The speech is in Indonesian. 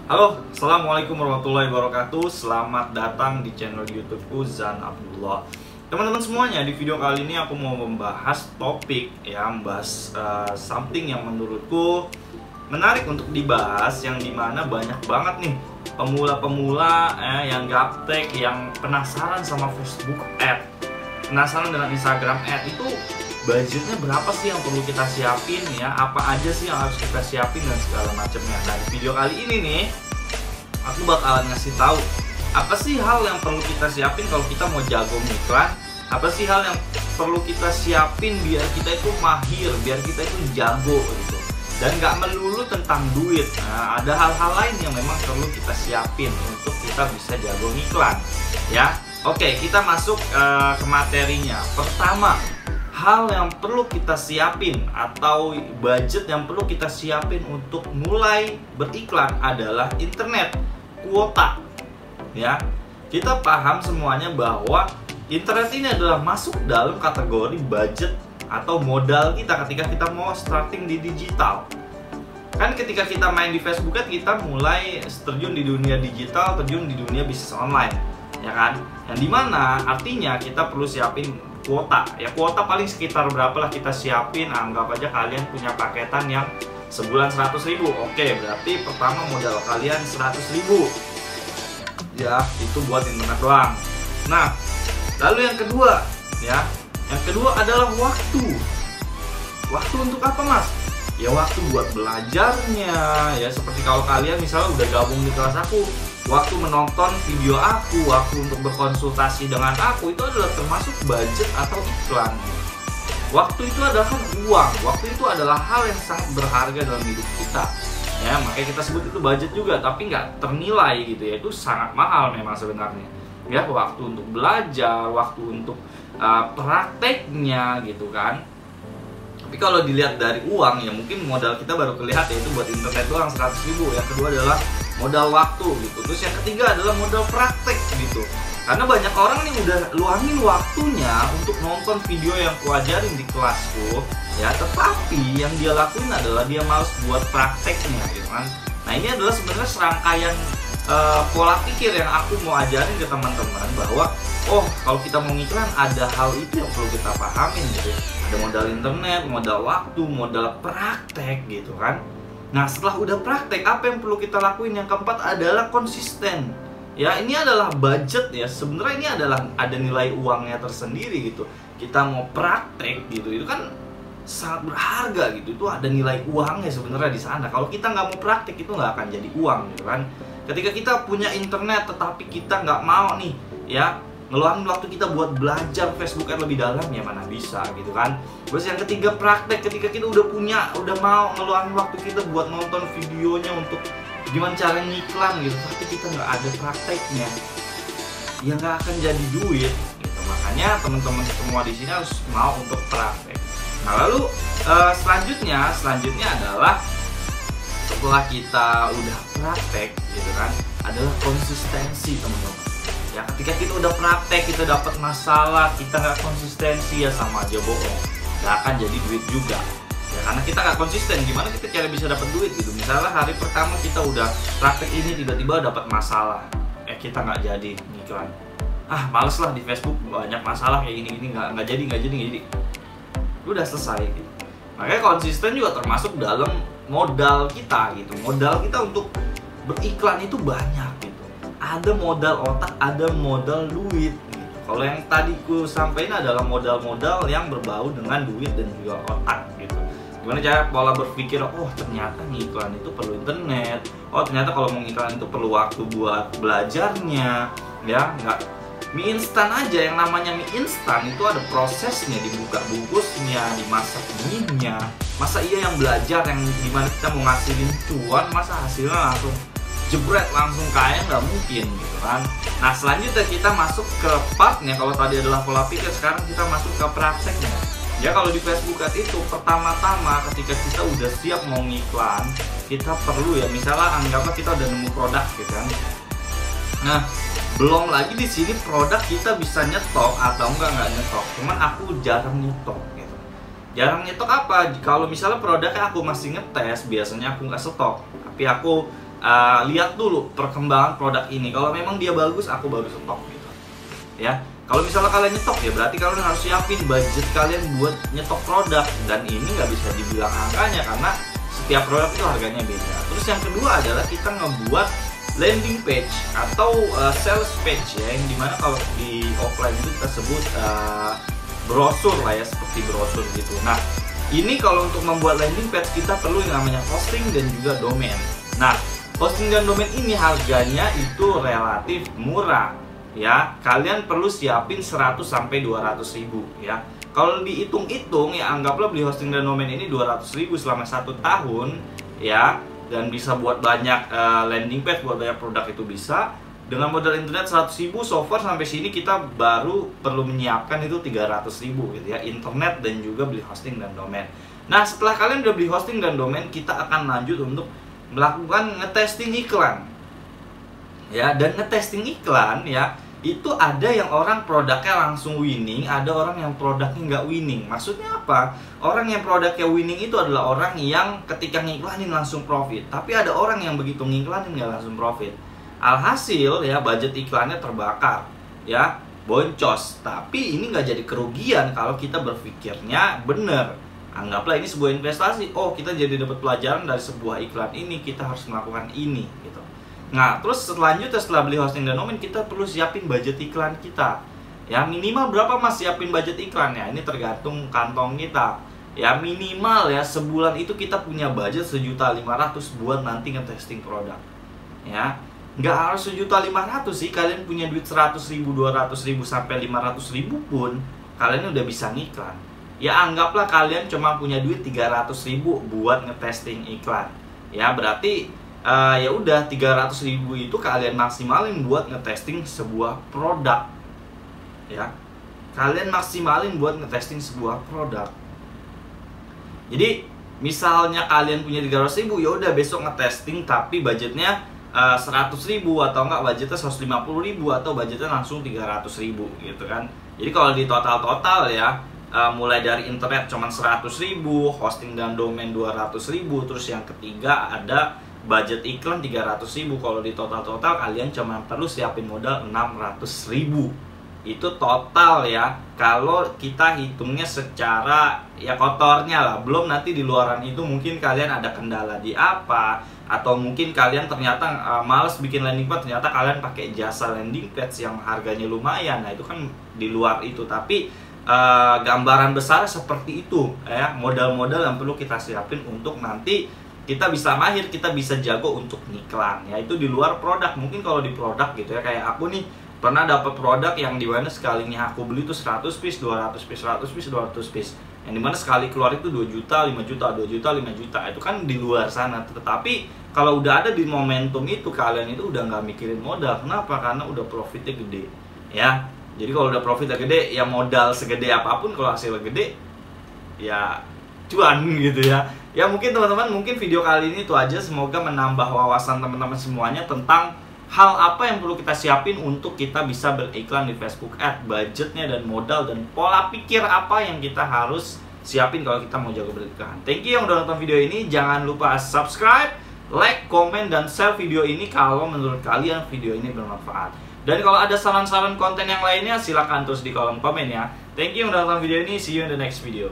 Halo, assalamualaikum warahmatullahi wabarakatuh. Selamat datang di channel YouTubeku Zan Abdullah. Teman-teman semuanya, di video kali ini aku mau membahas topik membahas something yang menurutku menarik untuk dibahas, yang dimana banyak banget nih pemula-pemula yang gaptek, yang penasaran sama Facebook Ad, penasaran dengan Instagram Ad. Itu budgetnya berapa sih yang perlu kita siapin ya? Apa aja sih yang harus kita siapin dan segala macamnya. Nah, di video kali ini nih aku bakalan ngasih tahu apa sih hal yang perlu kita siapin kalau kita mau jago iklan. Apa sih hal yang perlu kita siapin biar kita itu mahir, biar kita itu jago gitu. Dan nggak melulu tentang duit. Nah, ada hal-hal lain yang memang perlu kita siapin untuk kita bisa jago iklan ya. Oke, kita masuk ke materinya. Pertama, hal yang perlu kita siapin atau budget yang perlu kita siapin untuk mulai beriklan adalah internet kuota. Ya, kita paham semuanya bahwa internet ini adalah masuk dalam kategori budget atau modal kita ketika kita mau starting di digital. Kan ketika kita main di Facebook kan kita mulai terjun di dunia digital, terjun di dunia bisnis online, ya kan? Yang dimana artinya kita perlu siapin kuota. Ya, kuota paling sekitar berapa lah kita siapin. Anggap aja kalian punya paketan yang sebulan 100.000. Oke, berarti pertama modal kalian 100.000. Ya, itu buat internet doang. Nah, lalu yang kedua ya, yang kedua adalah waktu. Waktu untuk apa, Mas? Ya, waktu buat belajarnya. Ya, seperti kalau kalian misalnya udah gabung di kelas aku, waktu menonton video aku, waktu untuk berkonsultasi dengan aku, itu adalah termasuk budget atau iklan. Waktu itu adalah uang, waktu itu adalah hal yang sangat berharga dalam hidup kita. Ya, makanya kita sebut itu budget juga, tapi nggak ternilai gitu ya, itu sangat mahal memang sebenarnya. Ya, waktu untuk belajar, waktu untuk prakteknya gitu kan. Tapi kalau dilihat dari uang ya mungkin modal kita baru kelihatan yaitu buat internet doang 100.000. Yang kedua adalah modal waktu gitu. Terus yang ketiga adalah modal praktek gitu. Karena banyak orang nih udah luangin waktunya untuk nonton video yang kuajarin di kelasku ya, tetapi yang dia lakuin adalah dia males buat prakteknya gitu kan. Nah, ini adalah sebenarnya serangkaian pola pikir yang aku mau ajarin ke teman-teman bahwa kalau kita mau ngiklan ada hal itu yang perlu kita pahamin gitu. Ada modal internet, modal waktu, modal praktek gitu kan. Nah, setelah udah praktek, apa yang perlu kita lakuin? Yang keempat adalah konsisten. Ya, ini adalah budget ya. Sebenarnya ini adalah ada nilai uangnya tersendiri gitu. Kita mau praktek gitu, itu kan sangat berharga gitu. Itu ada nilai uangnya sebenarnya di sana. Kalau kita nggak mau praktek itu nggak akan jadi uang gitu kan. Ketika kita punya internet tetapi kita nggak mau nih ya ngeluangin waktu kita buat belajar Facebook Ad lebih dalam, ya mana bisa gitu kan. Terus yang ketiga praktek, ketika kita udah mau ngeluangin waktu kita buat nonton videonya untuk gimana cara ngiklan gitu, tapi kita nggak ada prakteknya, ya nggak akan jadi duit gitu. Makanya teman-teman semua di sini harus mau untuk praktek. Nah, lalu selanjutnya adalah setelah kita udah praktek gitu kan, adalah konsistensi teman-teman. Ya, ketika kita udah praktek, kita dapat masalah, kita nggak konsistensi, ya sama aja bohong. Nggak akan jadi duit juga. Ya, karena kita nggak konsisten, gimana kita cara bisa dapat duit gitu. Misalnya hari pertama kita udah praktek ini, tiba-tiba dapat masalah. Kita nggak jadi ngiklan. Males lah di Facebook, banyak masalah kayak gini-gini, nggak jadi. Udah selesai gitu. Makanya konsisten juga termasuk dalam modal kita gitu. Modal kita untuk beriklan itu banyak gitu. Ada modal otak, ada modal duit gitu. Kalau yang tadi ku sampaikan adalah modal-modal yang berbau dengan duit dan juga otak gitu. Gimana cara pola berpikir, ternyata ngiklan itu perlu internet. Ternyata kalau mau ngiklan itu perlu waktu buat belajarnya. Ya, nggak mie instan aja. Yang namanya mie instan itu ada prosesnya, dibuka bungkusnya, dimasak mie-nya. Masa iya yang belajar yang dimana kita mau ngasilin cuan, masa hasilnya langsung jebret langsung kaya? Nggak mungkin gitu kan. Nah, selanjutnya kita masuk ke partnya. Kalau tadi adalah pola pikir, sekarang kita masuk ke prakteknya. Ya, kalau di Facebook Ad itu pertama-tama ketika kita udah siap mau ngiklan, kita perlu ya misalnya anggaplah kita udah nemu produk gitu kan. Nah, belum lagi di sini produk kita bisa nyetok atau nggak nyetok. Cuman aku jarang nyetok gitu. Jarang nyetok apa? Kalau misalnya produknya aku masih ngetes, biasanya aku nggak stok. Tapi aku lihat dulu perkembangan produk ini. Kalau memang dia bagus, aku baru stok gitu. Ya, kalau misalnya kalian nyetok ya berarti kalian harus siapin budget kalian buat nyetok produk, dan ini nggak bisa dibilang angkanya karena setiap produk itu harganya beda. Terus yang kedua adalah kita ngebuat landing page atau sales page ya, yang dimana kalau di offline itu kita sebut brosur lah ya, seperti brosur gitu. Nah, ini kalau untuk membuat landing page kita perlu yang namanya hosting dan juga domain. Nah, hosting dan domain ini harganya itu relatif murah ya. Kalian perlu siapin 100 sampai 200 ribu ya. Kalau dihitung-hitung ya, anggaplah beli hosting dan domain ini 200 ribu selama 1 tahun ya, dan bisa buat banyak landing page, buat banyak produk itu bisa. Dengan modal internet 100 ribu, so far sampai sini kita baru perlu menyiapkan itu 300 ribu gitu ya, internet dan juga beli hosting dan domain. Nah, setelah kalian udah beli hosting dan domain, kita akan lanjut untuk melakukan ngetesting iklan ya. Dan ngetesting iklan ya, itu ada yang orang produknya langsung winning, ada orang yang produknya nggak winning. Maksudnya apa? Orang yang produknya winning itu adalah orang yang ketika ngiklanin langsung profit, tapi ada orang yang begitu ngiklanin nggak langsung profit. Alhasil ya, budget iklannya terbakar ya, boncos. Tapi ini nggak jadi kerugian kalau kita berpikirnya bener. Anggaplah ini sebuah investasi. Oh, kita jadi dapat pelajaran dari sebuah iklan ini, kita harus melakukan ini gitu. Nah, terus selanjutnya setelah beli hosting dan domain, kita perlu siapin budget iklan kita. Ya, minimal berapa Mas siapin budget iklannya? Ini tergantung kantong kita. Ya, minimal ya sebulan itu kita punya budget 1.500.000 buat nanti nge-testing produk. Ya, nggak harus 1.500.000 sih, kalian punya duit 100.000, 200.000 sampai 500.000 pun kalian udah bisa ngiklan. Ya, anggaplah kalian cuma punya duit 300.000 buat ngetesting iklan. Ya, berarti ya udah 300.000 itu kalian maksimalin buat ngetesting sebuah produk. Ya, kalian maksimalin buat ngetesting sebuah produk. Jadi misalnya kalian punya 300.000, ya udah besok ngetesting tapi budgetnya 100.000 atau enggak budgetnya 150.000 atau budgetnya langsung 300.000 gitu kan. Jadi kalau di total ya, mulai dari internet cuma 100.000, hosting dan domain 200.000, terus yang ketiga ada budget iklan 300.000. Kalau di total kalian cuma perlu siapin modal 600.000. Itu total ya, kalau kita hitungnya secara ya kotornya lah. Belum nanti di luaran itu mungkin kalian ada kendala di apa, atau mungkin kalian ternyata males bikin landing page, ternyata kalian pakai jasa landing page yang harganya lumayan. Nah, itu kan di luar itu. Tapi gambaran besar seperti itu ya, modal-modal yang perlu kita siapin untuk nanti kita bisa mahir, kita bisa jago untuk ngiklan ya. Itu di luar produk. Mungkin kalau di produk gitu ya, kayak aku nih pernah dapat produk yang dimana sekalinya aku beli itu 100 piece, 200 piece, 100 piece, 200 piece, yang dimana sekali keluar itu 2 juta, 5 juta, 2 juta, 5 juta. Itu kan di luar sana. Tetapi kalau udah ada di momentum itu, kalian itu udah nggak mikirin modal. Kenapa? Karena udah profitnya gede ya. Jadi kalau udah profitnya gede, ya modal segede apapun kalau hasilnya gede ya cuan gitu ya. Ya mungkin teman-teman, mungkin video kali ini itu aja. Semoga menambah wawasan teman-teman semuanya tentang hal apa yang perlu kita siapin untuk kita bisa beriklan di Facebook Ads, budgetnya dan modal, dan pola pikir apa yang kita harus siapin kalau kita mau jago beriklan. Thank you yang udah nonton video ini. Jangan lupa subscribe, like, komen, dan share video ini kalau menurut kalian video ini bermanfaat. Dan kalau ada saran-saran konten yang lainnya, silahkan tulis di kolom komen ya. Thank you yang udah nonton video ini. See you in the next video.